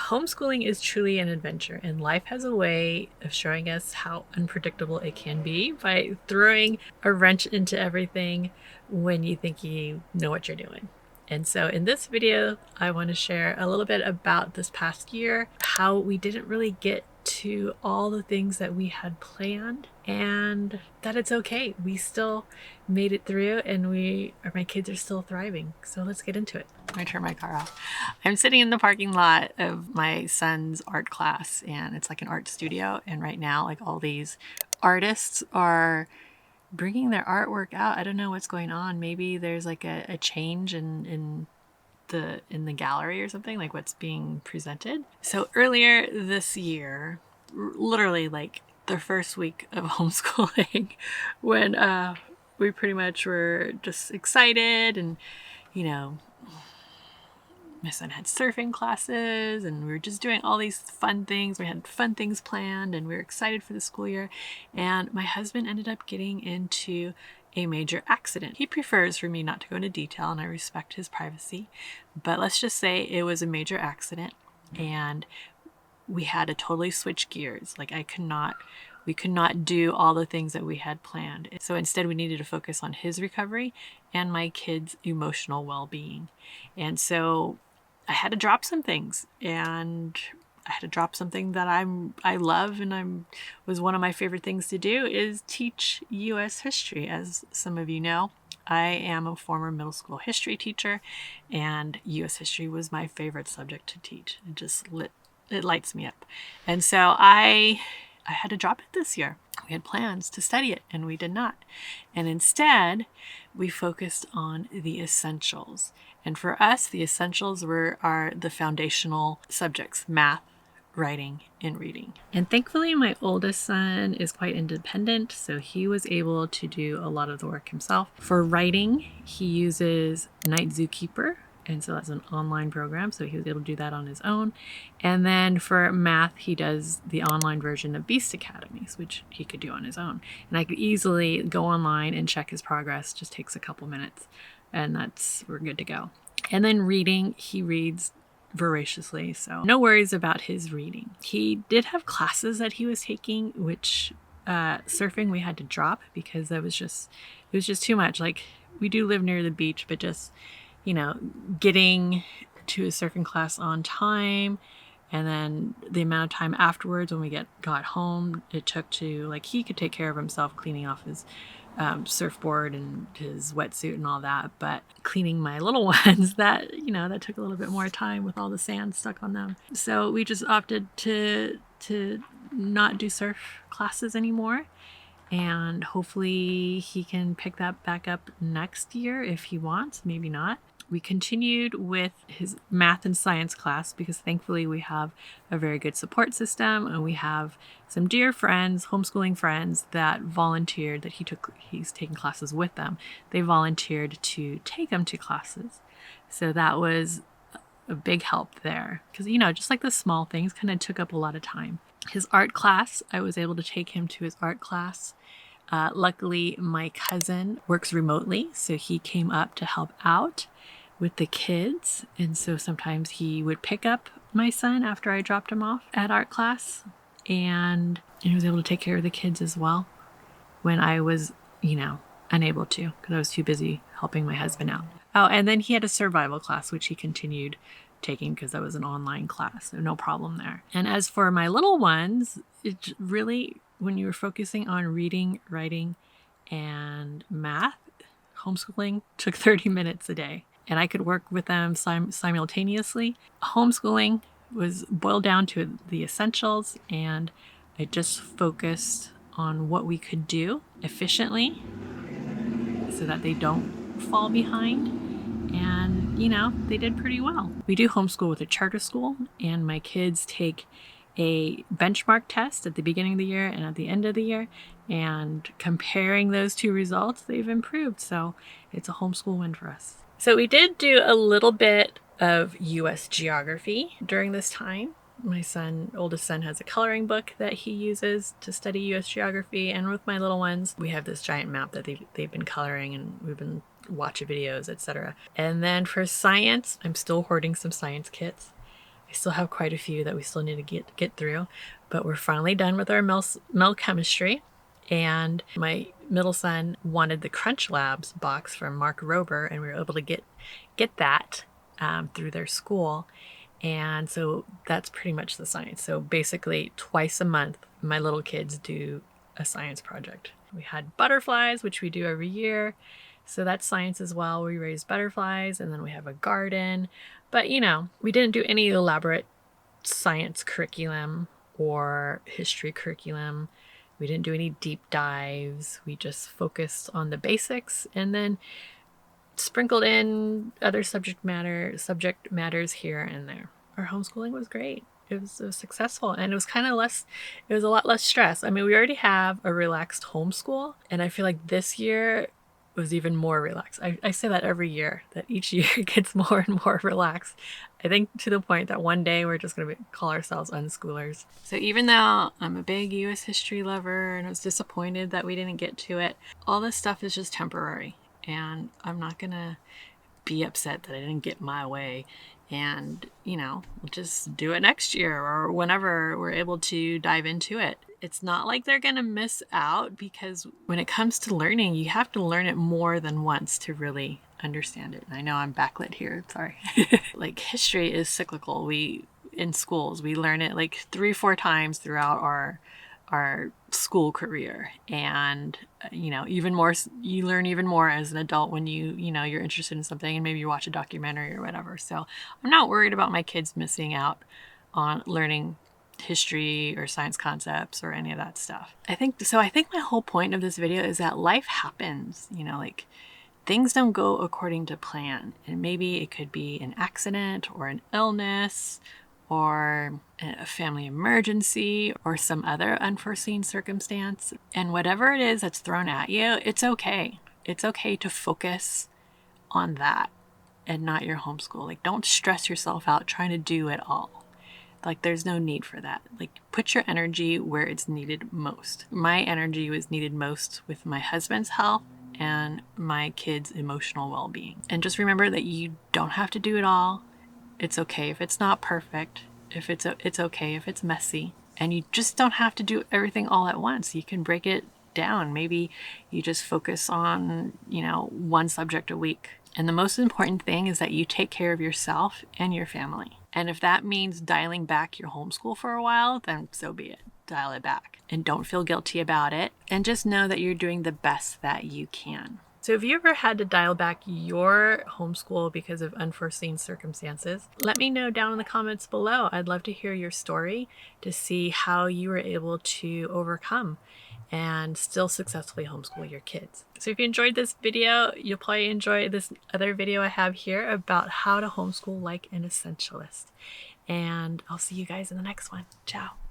Homeschooling is truly an adventure, and life has a way of showing us how unpredictable it can be by throwing a wrench into everything when you think you know what you're doing. And so in this video, I want to share a little bit about this past year, how we didn't really get to all the things that we had planned, and that it's okay. We still made it through, and my kids are still thriving. So let's get into it. Let me turn my car off. I'm sitting in the parking lot of my son's art class, and it's like an art studio. And right now, like, all these artists are bringing their artwork out. I don't know what's going on. Maybe there's like a change in the gallery or something, like what's being presented. So earlier this year, literally like the first week of homeschooling, when we pretty much were just excited, and my son had surfing classes, and we were just doing all these fun things. We had fun things planned, and we were excited for the school year. And my husband ended up getting into a major accident. He prefers for me not to go into detail, and I respect his privacy. But let's just say it was a major accident, and we had to totally switch gears. Like, we could not do all the things that we had planned. So instead, we needed to focus on his recovery and my kids' emotional well-being. And so I had to drop some things, and I had to drop something that I love, and was one of my favorite things to do, is teach U.S. history. As some of you know, I am a former middle school history teacher, and U.S. history was my favorite subject to teach. It lights me up. And so I had to drop it this year. We had plans to study it, and we did not. And instead, we focused on the essentials. And for us, the essentials are the foundational subjects: math, writing, and reading. And thankfully, my oldest son is quite independent, so he was able to do a lot of the work himself. For writing, he uses Night Zookeeper, and so that's an online program, so he was able to do that on his own. And then for math, he does the online version of Beast Academies, which he could do on his own. And I could easily go online and check his progress. Just takes a couple minutes, and we're good to go. And then reading, he reads voraciously, so no worries about his reading. He did have classes that he was taking, which surfing we had to drop because it was just too much. Like, we do live near the beach, but just getting to a surfing class on time, and then the amount of time afterwards when we got home, it took to, like, he could take care of himself, cleaning off his surfboard and his wetsuit and all that, but cleaning my little ones, that took a little bit more time with all the sand stuck on them. So we just opted to not do surf classes anymore. And hopefully he can pick that back up next year if he wants, maybe not. We continued with his math and science class because thankfully we have a very good support system, and we have some dear friends, homeschooling friends, that volunteered, that he's taking classes with them. They volunteered to take him to classes. So that was a big help there because, just like the small things kind of took up a lot of time. His art class, I was able to take him to his art class. Luckily, my cousin works remotely, so he came up to help out with the kids. And so sometimes he would pick up my son after I dropped him off at art class, and he was able to take care of the kids as well when I was, unable to, because I was too busy helping my husband out. Oh, and then he had a survival class, which he continued taking because that was an online class, so no problem there. And as for my little ones, it really, when you were focusing on reading, writing, and math, homeschooling took 30 minutes a day, and I could work with them simultaneously. Homeschooling was boiled down to the essentials, and I just focused on what we could do efficiently so that they don't fall behind. And, they did pretty well. We do homeschool with a charter school, and my kids take a benchmark test at the beginning of the year and at the end of the year. And comparing those two results, they've improved. So it's a homeschool win for us. So we did do a little bit of U.S. geography during this time. My oldest son has a coloring book that he uses to study U.S. geography. And with my little ones, we have this giant map that they've been coloring, and we've been watching videos, etc. And then for science, I'm still hoarding some science kits. I still have quite a few that we still need to get through, but we're finally done with our mel chemistry. And my middle son wanted the Crunch Labs box from Mark Rober, and we were able to get that through their school. And so that's pretty much the science. So basically twice a month, my little kids do a science project. We had butterflies, which we do every year. So that's science as well. We raise butterflies, and then we have a garden. But, you know, we didn't do any elaborate science curriculum or history curriculum. We didn't do any deep dives. We just focused on the basics and then sprinkled in other subject matters here and there. Our homeschooling was great. It was successful, and it was it was a lot less stress. I mean, we already have a relaxed homeschool, and I feel like this year was even more relaxed. I say that every year, that each year gets more and more relaxed. I think to the point that one day we're just going to call ourselves unschoolers. So even though I'm a big U.S. history lover and I was disappointed that we didn't get to it, all this stuff is just temporary, and I'm not going to be upset that I didn't get my way. And, you know, we'll just do it next year or whenever we're able to dive into it. It's not like they're going to miss out, because when it comes to learning, you have to learn it more than once to really understand it. And I know I'm backlit here, sorry. Like, history is cyclical. In schools, we learn it like 3-4 times throughout our school career. And, you know, even more, you learn even more as an adult when you're interested in something and maybe you watch a documentary or whatever. So I'm not worried about my kids missing out on learning history or science concepts or any of that stuff. I think my whole point of this video is that life happens, you know, like things don't go according to plan. And maybe it could be an accident or an illness or a family emergency or some other unforeseen circumstance. And whatever it is that's thrown at you, it's okay. It's okay to focus on that and not your homeschool. Like, don't stress yourself out trying to do it all. Like, there's no need for that. Like, put your energy where it's needed most. My energy was needed most with my husband's health and my kids' emotional well-being. And just remember that you don't have to do it all. It's okay if it's not perfect. It's okay if it's messy. And you just don't have to do everything all at once. You can break it down. Maybe you just focus on, you know, one subject a week. And the most important thing is that you take care of yourself and your family. And if that means dialing back your homeschool for a while, then so be it. Dial it back. And don't feel guilty about it. And just know that you're doing the best that you can. So if you ever had to dial back your homeschool because of unforeseen circumstances, let me know down in the comments below. I'd love to hear your story to see how you were able to overcome and still successfully homeschool your kids. So if you enjoyed this video, you'll probably enjoy this other video I have here about how to homeschool like an essentialist. And I'll see you guys in the next one. Ciao.